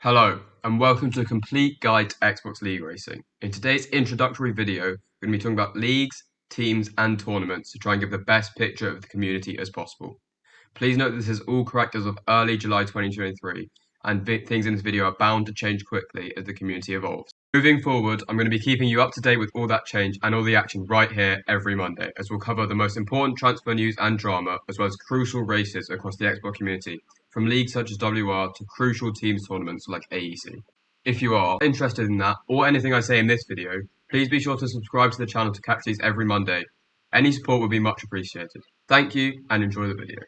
Hello, and welcome to a complete guide to Xbox League Racing. In today's introductory video, we're going to be talking about leagues, teams, and tournaments to try and give the best picture of the community as possible. Please note that this is all correct as of early July 2023, and things in this video are bound to change quickly as the community evolves. Moving forward, I'm going to be keeping you up to date with all that change and all the action right here every Monday, as we'll cover the most important transfer news and drama, as well as crucial races across the Xbox community, from leagues such as WR to crucial teams tournaments like AEC. If you are interested in that, or anything I say in this video, please be sure to subscribe to the channel to catch these every Monday. Any support would be much appreciated. Thank you, and enjoy the video.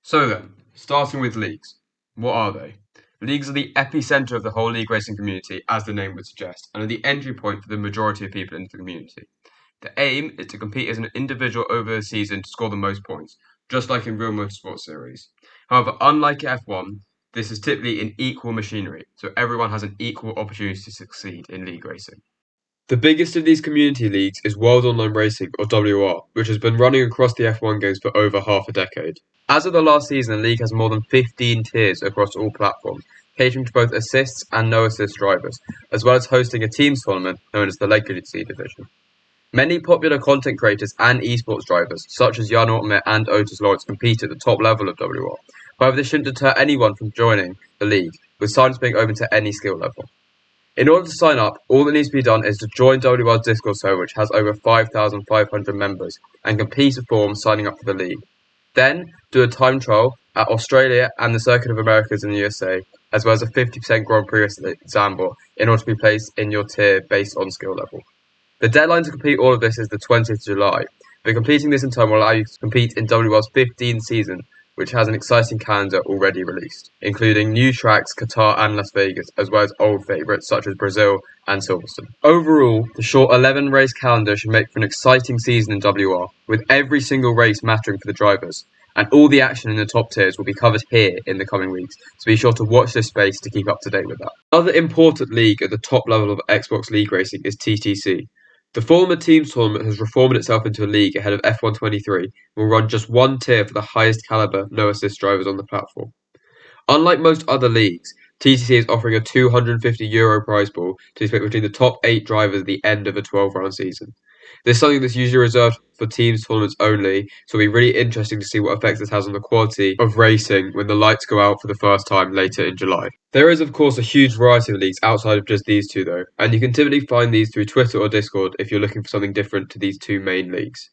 So then, starting with leagues. What are they? Leagues are the epicenter of the whole league racing community, as the name would suggest, and are the entry point for the majority of people into the community. The aim is to compete as an individual over a season to score the most points, just like in real motorsport series. However, unlike F1, this is typically in equal machinery, so everyone has an equal opportunity to succeed in league racing. The biggest of these community leagues is World Online Racing, or WR, which has been running across the F1 games for over half a decade. As of the last season, the league has more than 15 tiers across all platforms, catering to both assists and no-assist drivers, as well as hosting a teams tournament known as the Legacy Division. Many popular content creators and esports drivers, such as Jan Ortmer and Otis Lawrence, compete at the top level of WR. However, this shouldn't deter anyone from joining the league, with sign-ups being open to any skill level. In order to sign up, all that needs to be done is to join WR's Discord server, which has over 5,500 members, and complete a form signing up for the league. Then, do a time trial at Australia and the Circuit of Americas in the USA, as well as a 50% Grand Prix exam in order to be placed in your tier based on skill level. The deadline to complete all of this is the 20th of July, but completing this in time will allow you to compete in WR's 15th season, which has an exciting calendar already released, including new tracks, Qatar and Las Vegas, as well as old favourites such as Brazil and Silverstone. Overall, the short 11-race calendar should make for an exciting season in WR, with every single race mattering for the drivers, and all the action in the top tiers will be covered here in the coming weeks, so be sure to watch this space to keep up to date with that. Another important league at the top level of Xbox League Racing is TTC. The former teams tournament has reformed itself into a league ahead of F1 23 and will run just one tier for the highest caliber no-assist drivers on the platform. Unlike most other leagues, TTC is offering a €250 prize pool to be split between the top 8 drivers at the end of a 12-round season. This is something that's usually reserved for teams tournaments only, so it'll be really interesting to see what effects this has on the quality of racing when the lights go out for the first time later in July. There is of course a huge variety of leagues outside of just these two though, and you can typically find these through Twitter or Discord if you're looking for something different to these two main leagues.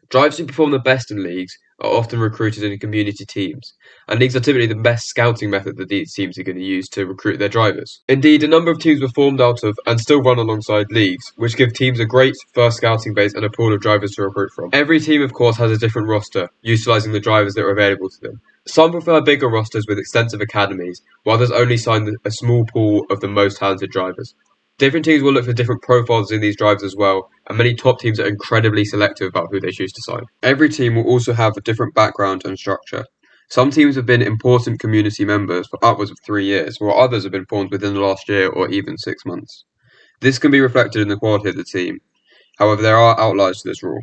Drivers who perform the best in leagues are often recruited in community teams, and leagues are typically the best scouting method that these teams are going to use to recruit their drivers. Indeed, a number of teams were formed out of and still run alongside leagues, which give teams a great first scouting base and a pool of drivers to recruit from. Every team, of course, has a different roster, utilising the drivers that are available to them. Some prefer bigger rosters with extensive academies, while others only sign a small pool of the most talented drivers. Different teams will look for different profiles in these drivers as well, and many top teams are incredibly selective about who they choose to sign. Every team will also have a different background and structure. Some teams have been important community members for upwards of 3 years, while others have been formed within the last year or even 6 months. This can be reflected in the quality of the team. However, there are outliers to this rule.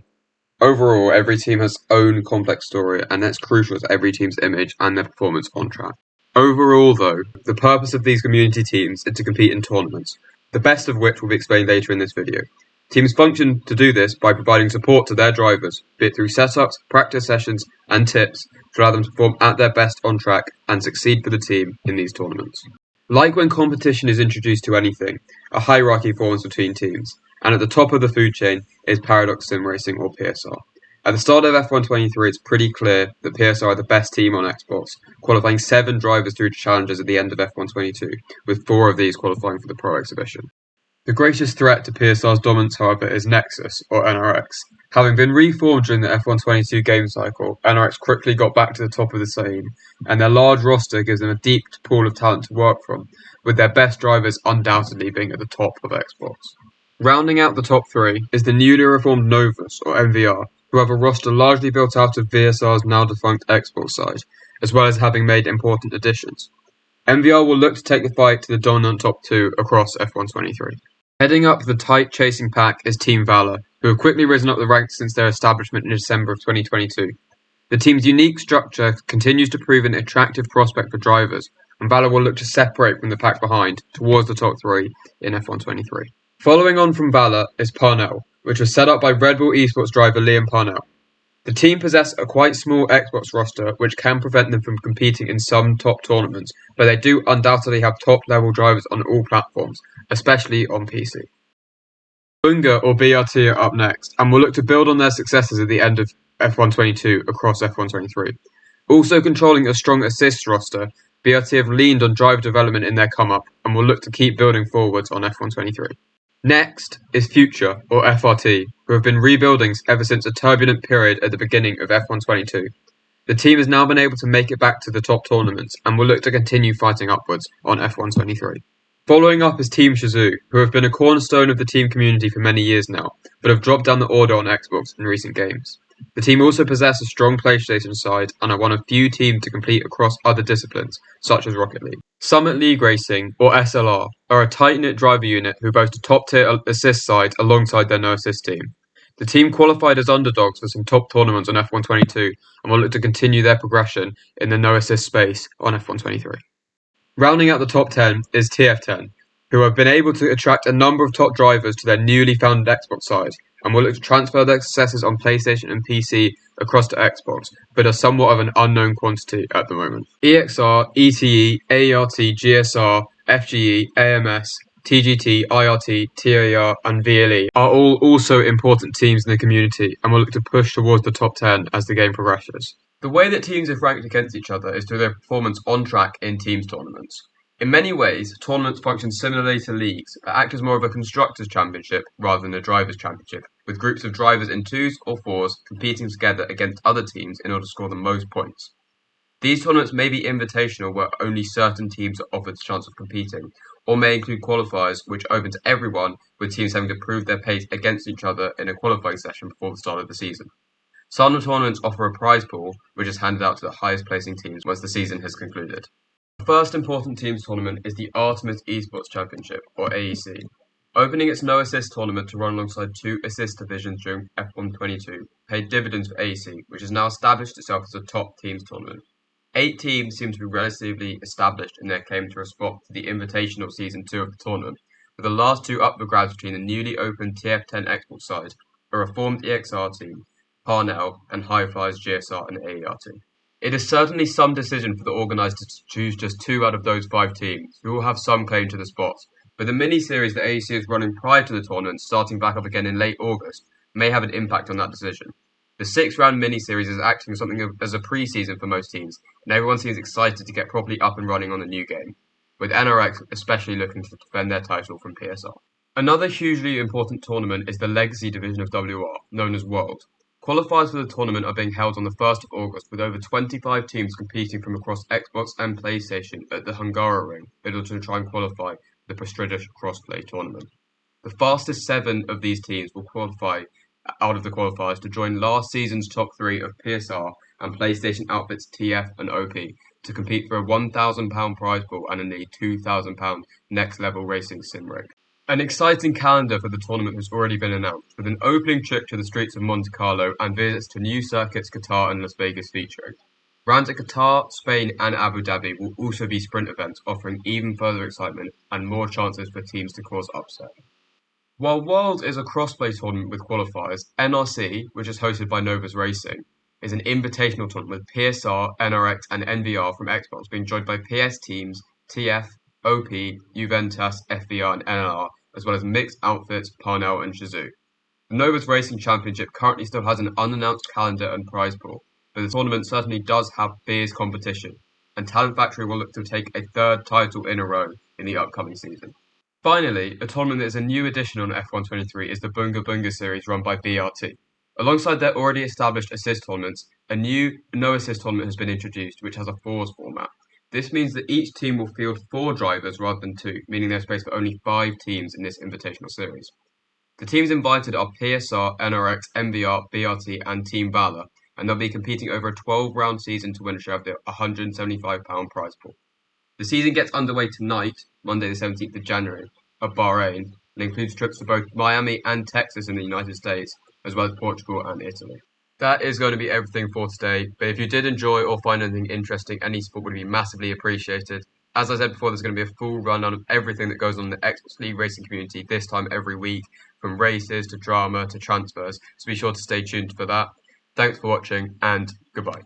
Overall, every team has its own complex story, and that's crucial to every team's image and their performance on track. Overall, though, the purpose of these community teams is to compete in tournaments, the best of which will be explained later in this video. Teams function to do this by providing support to their drivers, be it through setups, practice sessions, and tips to allow them to perform at their best on track and succeed for the team in these tournaments. Like when competition is introduced to anything, a hierarchy forms between teams, and at the top of the food chain is Paradox Sim Racing or PSR. At the start of F1 23, it's pretty clear that PSR are the best team on Xbox, qualifying 7 drivers through to challenges at the end of F1 22, with 4 of these qualifying for the Pro Exhibition. The greatest threat to PSR's dominance, however, is Nexus, or NRX. Having been reformed during the F1 22 game cycle, NRX quickly got back to the top of the scene, and their large roster gives them a deep pool of talent to work from, with their best drivers undoubtedly being at the top of Xbox. Rounding out the top 3 is the newly reformed Novus, or MVR, who have a roster largely built out of VSR's now-defunct Xbox side, as well as having made important additions. MVR will look to take the fight to the dominant top 2 across F1 23. Heading up the tight chasing pack is Team Valor, who have quickly risen up the ranks since their establishment in December of 2022. The team's unique structure continues to prove an attractive prospect for drivers, and Valor will look to separate from the pack behind towards the top three in F1 23. Following on from Valor is Parnell, which was set up by Red Bull esports driver Liam Parnell. The team possess a quite small Xbox roster which can prevent them from competing in some top tournaments, but they do undoubtedly have top-level drivers on all platforms, especially on PC. Bunga or BRT are up next, and will look to build on their successes at the end of F1 22 across F1 23. Also controlling a strong assists roster, BRT have leaned on driver development in their come-up, and will look to keep building forwards on F1 23. Next is Future, or FRT, who have been rebuilding ever since a turbulent period at the beginning of F1 22. The team has now been able to make it back to the top tournaments, and will look to continue fighting upwards on F1 23. Following up is Team Shazoo, who have been a cornerstone of the team community for many years now, but have dropped down the order on Xbox in recent games. The team also possess a strong PlayStation side and are one of few teams to compete across other disciplines, such as Rocket League. Summit League Racing, or SLR, are a tight-knit driver unit who boast a top-tier assist side alongside their no-assist team. The team qualified as underdogs for some top tournaments on F1 22 and will look to continue their progression in the no-assist space on F1 23. Rounding out the top 10 is TF10, who have been able to attract a number of top drivers to their newly founded Xbox side, and will look to transfer their successes on PlayStation and PC across to Xbox, but are somewhat of an unknown quantity at the moment. EXR, ETE, AERT, GSR, FGE, AMS, TGT, IRT, TAR, and VLE are all also important teams in the community and will look to push towards the top 10 as the game progresses. The way that teams are ranked against each other is through their performance on track in teams tournaments. In many ways, tournaments function similarly to leagues, but act as more of a constructors' championship rather than a drivers' championship, with groups of drivers in twos or fours competing together against other teams in order to score the most points. These tournaments may be invitational where only certain teams are offered the chance of competing, or may include qualifiers which open to everyone, with teams having to prove their pace against each other in a qualifying session before the start of the season. Some tournaments offer a prize pool, which is handed out to the highest placing teams once the season has concluded. The first important teams tournament is the Artemis Esports Championship, or AEC. Opening its no-assist tournament to run alongside two assist divisions during F1 22 paid dividends for AEC, which has now established itself as a top teams tournament. 8 teams seem to be relatively established in their claim to a spot for the Invitational Season 2 of the tournament, with the last two up for grabs between the newly opened TF10 Xbox side, a reformed EXR team, Parnell, and High Flyers GSR and AERT. It is certainly some decision for the organisers to choose just 2 out of those 5 teams, who will have some claim to the spot, but the mini-series that AEC is running prior to the tournament, starting back up again in late August, may have an impact on that decision. The 6-round mini-series is acting as something as a pre-season for most teams, and everyone seems excited to get properly up and running on the new game, with NRX especially looking to defend their title from PSR. Another hugely important tournament is the Legacy division of WR, known as WOR.LD. Qualifiers for the tournament are being held on the 1st of August, with over 25 teams competing from across Xbox and PlayStation at the Hungara Ring in order to try and qualify the prestigious crossplay tournament. The fastest 7 of these teams will qualify out of the qualifiers to join last season's top 3 of PSR and PlayStation outfits TF and OP to compete for a £1,000 prize pool and a nearly £2,000 next level racing sim rig. An exciting calendar for the tournament has already been announced, with an opening trip to the streets of Monte Carlo and visits to new circuits Qatar and Las Vegas featuring. Rounds at Qatar, Spain and Abu Dhabi will also be sprint events, offering even further excitement and more chances for teams to cause upset. While WOR.LD is a crossplay tournament with qualifiers, NRC, which is hosted by Novus Racing, is an invitational tournament with PSR, NRX and NVR from Xbox being joined by PS teams, TF, OP, Juventus, FVR and NLR, as well as mixed outfits, Parnell and Shazoo. The Novus Racing Championship currently still has an unannounced calendar and prize pool, but the tournament certainly does have fierce competition, and Talent Factory will look to take a 3rd title in a row in the upcoming season. Finally, a tournament that is a new addition on F1 23 is the Bunga Bunga series run by BRT. Alongside their already established assist tournaments, a new no-assist tournament has been introduced, which has a fours format. This means that each team will field 4 drivers rather than 2, meaning there's space for only 5 teams in this invitational series. The teams invited are PSR, NRX, MVR, BRT and Team Valor, and they'll be competing over a 12-round season to win a share of the £175 prize pool. The season gets underway tonight, Monday the 17th of January, at Bahrain, and includes trips to both Miami and Texas in the United States, as well as Portugal and Italy. That is going to be everything for today, but if you did enjoy or find anything interesting, any support would be massively appreciated. As I said before, there's going to be a full rundown of everything that goes on in the Xbox League racing community this time every week, from races to drama to transfers. So be sure to stay tuned for that. Thanks for watching, and goodbye.